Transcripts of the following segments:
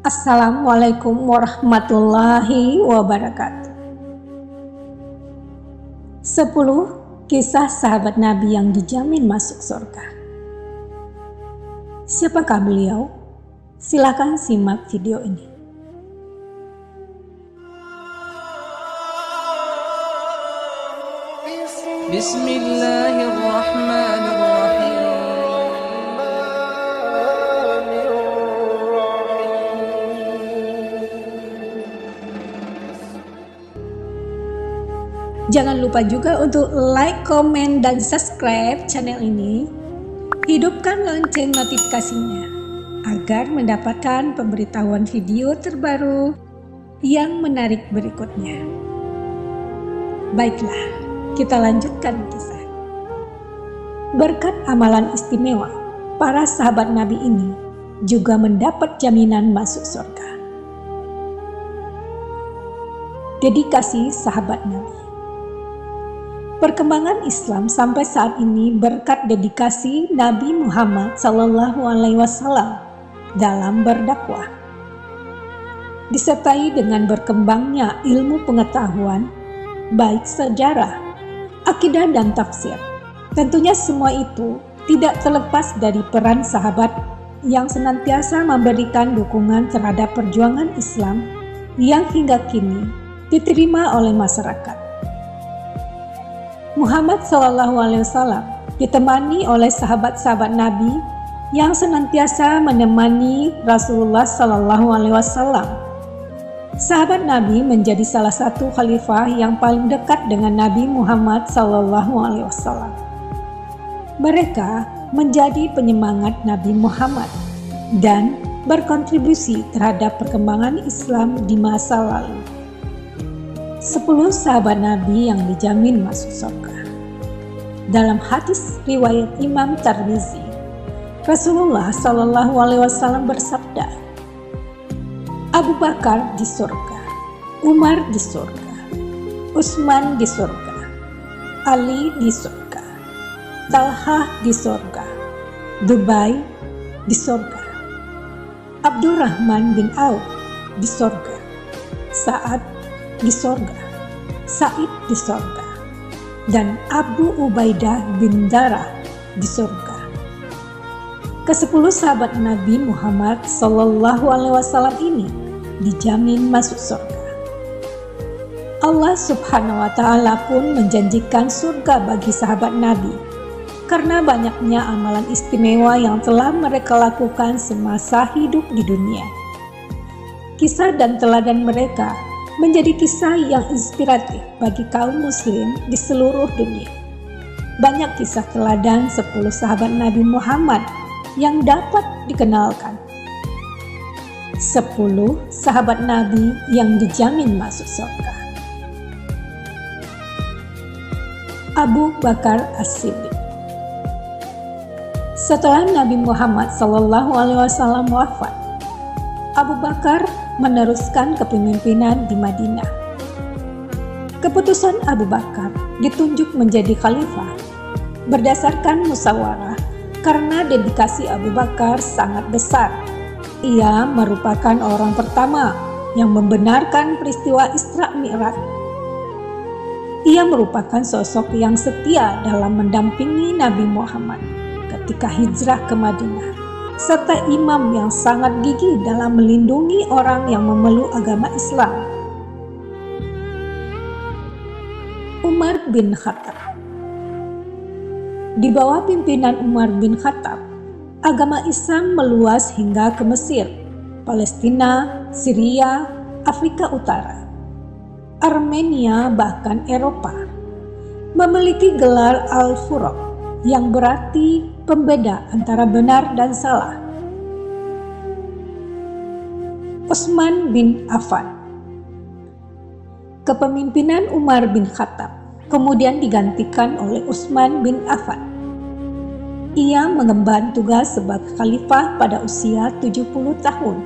Assalamualaikum warahmatullahi wabarakatuh. 10 kisah sahabat Nabi yang dijamin masuk surga. Siapakah beliau? Silakan simak video ini. Bismillahirrahmanirrahim. Jangan lupa juga untuk like, komen, dan subscribe channel ini. Hidupkan lonceng notifikasinya agar mendapatkan pemberitahuan video terbaru yang menarik berikutnya. Baiklah, kita lanjutkan kisah. Berkat amalan istimewa, para sahabat Nabi ini juga mendapat jaminan masuk surga. Dedikasi sahabat Nabi. Perkembangan Islam sampai saat ini berkat dedikasi Nabi Muhammad SAW dalam berdakwah. Disertai dengan berkembangnya ilmu pengetahuan, baik sejarah, akidah dan tafsir. Tentunya semua itu tidak terlepas dari peran sahabat yang senantiasa memberikan dukungan terhadap perjuangan Islam yang hingga kini diterima oleh masyarakat. Muhammad SAW ditemani oleh sahabat-sahabat Nabi yang senantiasa menemani Rasulullah SAW. Sahabat Nabi menjadi salah satu khalifah yang paling dekat dengan Nabi Muhammad SAW. Mereka menjadi penyemangat Nabi Muhammad dan berkontribusi terhadap perkembangan Islam di masa lalu. 10 sahabat Nabi yang dijamin masuk surga. Dalam hadis riwayat Imam Tirmizi, Rasulullah SAW bersabda, Abu Bakar di surga, Umar di surga, Utsman di surga, Ali di surga, Talhah di surga, Dubai di surga, Abdurrahman bin Auf di surga, Sa'ad di sorga, Said di sorga, dan Abu Ubaidah bin Jarrah di sorga. Ke-10 sahabat Nabi Muhammad SAW ini dijamin masuk surga. Allah Subhanahu wa Ta'ala pun menjanjikan surga bagi sahabat Nabi karena banyaknya amalan istimewa yang telah mereka lakukan semasa hidup di dunia. Kisah dan teladan mereka menjadi kisah yang inspiratif bagi kaum muslim di seluruh dunia. Banyak kisah teladan 10 sahabat Nabi Muhammad yang dapat dikenalkan. 10 sahabat Nabi yang dijamin masuk surga. Abu Bakar As-Siddiq. Setelah Nabi Muhammad SAW wafat, Abu Bakar meneruskan kepemimpinan di Madinah. Keputusan Abu Bakar ditunjuk menjadi khalifah berdasarkan musyawarah karena dedikasi Abu Bakar sangat besar. Ia merupakan orang pertama yang membenarkan peristiwa Isra Mi'raj. Ia merupakan sosok yang setia dalam mendampingi Nabi Muhammad ketika hijrah ke Madinah, serta imam yang sangat gigih dalam melindungi orang yang memeluk agama Islam. Umar bin Khattab. Di bawah pimpinan Umar bin Khattab, agama Islam meluas hingga ke Mesir, Palestina, Syria, Afrika Utara, Armenia, bahkan Eropa. Memiliki gelar Al-Furuq yang berarti pembeda antara benar dan salah. Utsman bin Affan. Kepemimpinan Umar bin Khattab kemudian digantikan oleh Utsman bin Affan. Ia mengemban tugas sebagai khalifah pada usia 70 tahun.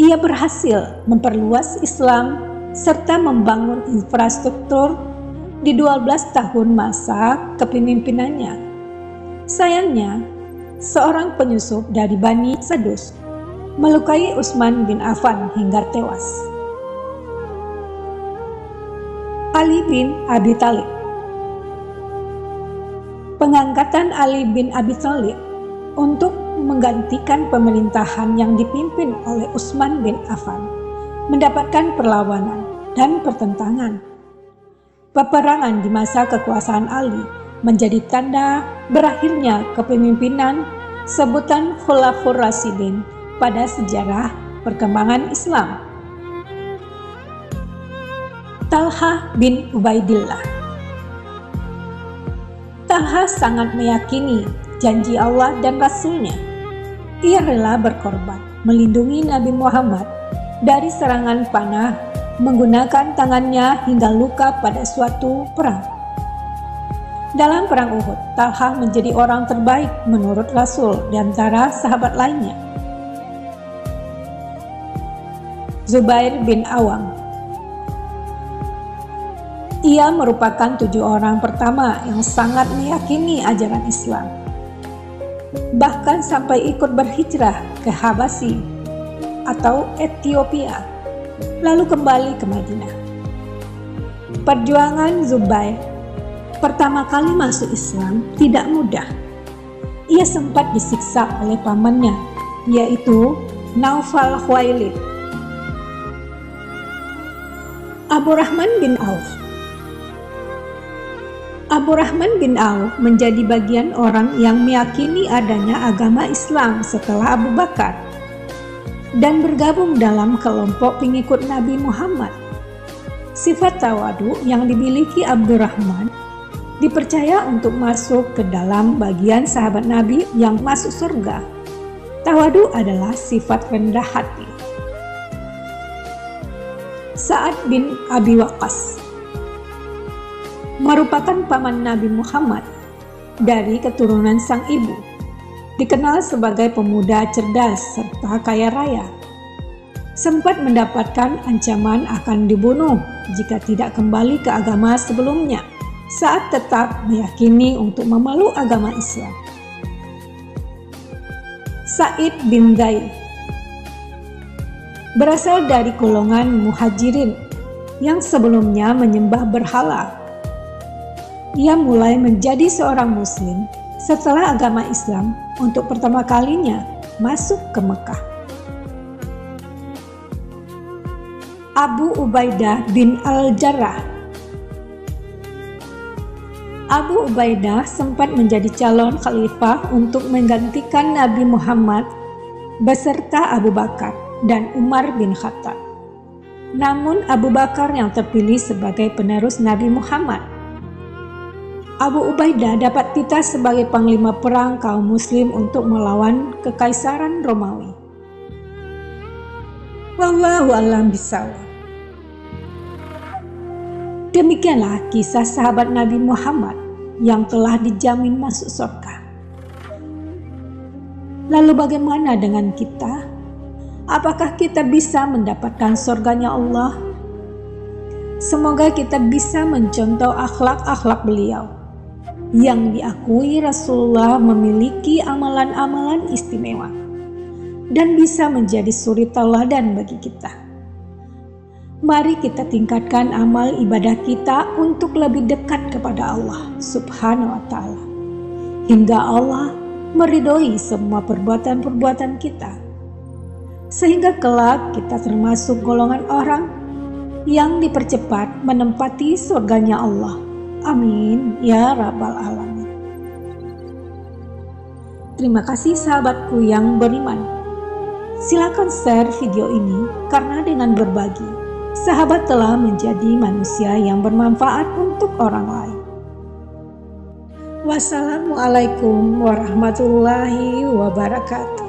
Ia berhasil memperluas Islam serta membangun infrastruktur di 12 tahun masa kepemimpinannya. Sayangnya, seorang penyusup dari Bani Sadus melukai Utsman bin Affan hingga tewas. Ali bin Abi Thalib. Pengangkatan Ali bin Abi Thalib untuk menggantikan pemerintahan yang dipimpin oleh Utsman bin Affan mendapatkan perlawanan dan pertentangan. Peperangan di masa kekuasaan Ali menjadi tanda berakhirnya kepemimpinan sebutan Khulafaur Rasyidin pada sejarah perkembangan Islam. Talha bin Ubaidillah. Talha sangat meyakini janji Allah dan Rasul-Nya. Ia rela berkorban melindungi Nabi Muhammad dari serangan panah menggunakan tangannya hingga luka pada suatu perang. Dalam perang Uhud, Talha menjadi orang terbaik menurut Rasul di antara sahabat lainnya. Zubair bin Awam. Ia merupakan 7 orang pertama yang sangat meyakini ajaran Islam. Bahkan sampai ikut berhijrah ke Habasyi atau Ethiopia, lalu kembali ke Madinah. Perjuangan Zubair pertama kali masuk Islam tidak mudah. Ia sempat disiksa oleh pamannya, yaitu Naufal Khuwailid. Abdurrahman bin Auf. Abdurrahman bin Auf menjadi bagian orang yang meyakini adanya agama Islam setelah Abu Bakar dan bergabung dalam kelompok pengikut Nabi Muhammad. Sifat tawadu yang dimiliki Abdurrahman dipercaya untuk masuk ke dalam bagian sahabat Nabi yang masuk surga. Tawadu adalah sifat rendah hati. Sa'ad bin Abi Waqqas merupakan paman Nabi Muhammad dari keturunan sang ibu. Dikenal sebagai pemuda cerdas serta kaya raya. Sempat mendapatkan ancaman akan dibunuh jika tidak kembali ke agama sebelumnya, saat tetap meyakini untuk memeluk agama Islam. Sa'id bin Zaid berasal dari golongan muhajirin yang sebelumnya menyembah berhala. Ia mulai menjadi seorang muslim setelah agama Islam untuk pertama kalinya masuk ke Mekah. Abu Ubaidah bin Al-Jarrah. Abu Ubaidah sempat menjadi calon khalifah untuk menggantikan Nabi Muhammad beserta Abu Bakar dan Umar bin Khattab. Namun Abu Bakar yang terpilih sebagai penerus Nabi Muhammad. Abu Ubaidah dapat titah sebagai panglima perang kaum muslim untuk melawan kekaisaran Romawi. Wallahu a'lam bishawab. Demikianlah kisah sahabat Nabi Muhammad yang telah dijamin masuk surga. Lalu bagaimana dengan kita? Apakah kita bisa mendapatkan surganya Allah? Semoga kita bisa mencontoh akhlak-akhlak beliau yang diakui Rasulullah memiliki amalan-amalan istimewa dan bisa menjadi suri tauladan bagi kita. Mari kita tingkatkan amal ibadah kita untuk lebih dekat kepada Allah Subhanahu wa Ta'ala, hingga Allah meridhoi semua perbuatan-perbuatan kita, sehingga kelak kita termasuk golongan orang yang dipercepat menempati surganya Allah. Amin ya Rabbal Alamin. Terima kasih sahabatku yang beriman. Silakan share video ini karena dengan berbagi, sahabat telah menjadi manusia yang bermanfaat untuk orang lain. Wassalamualaikum warahmatullahi wabarakatuh.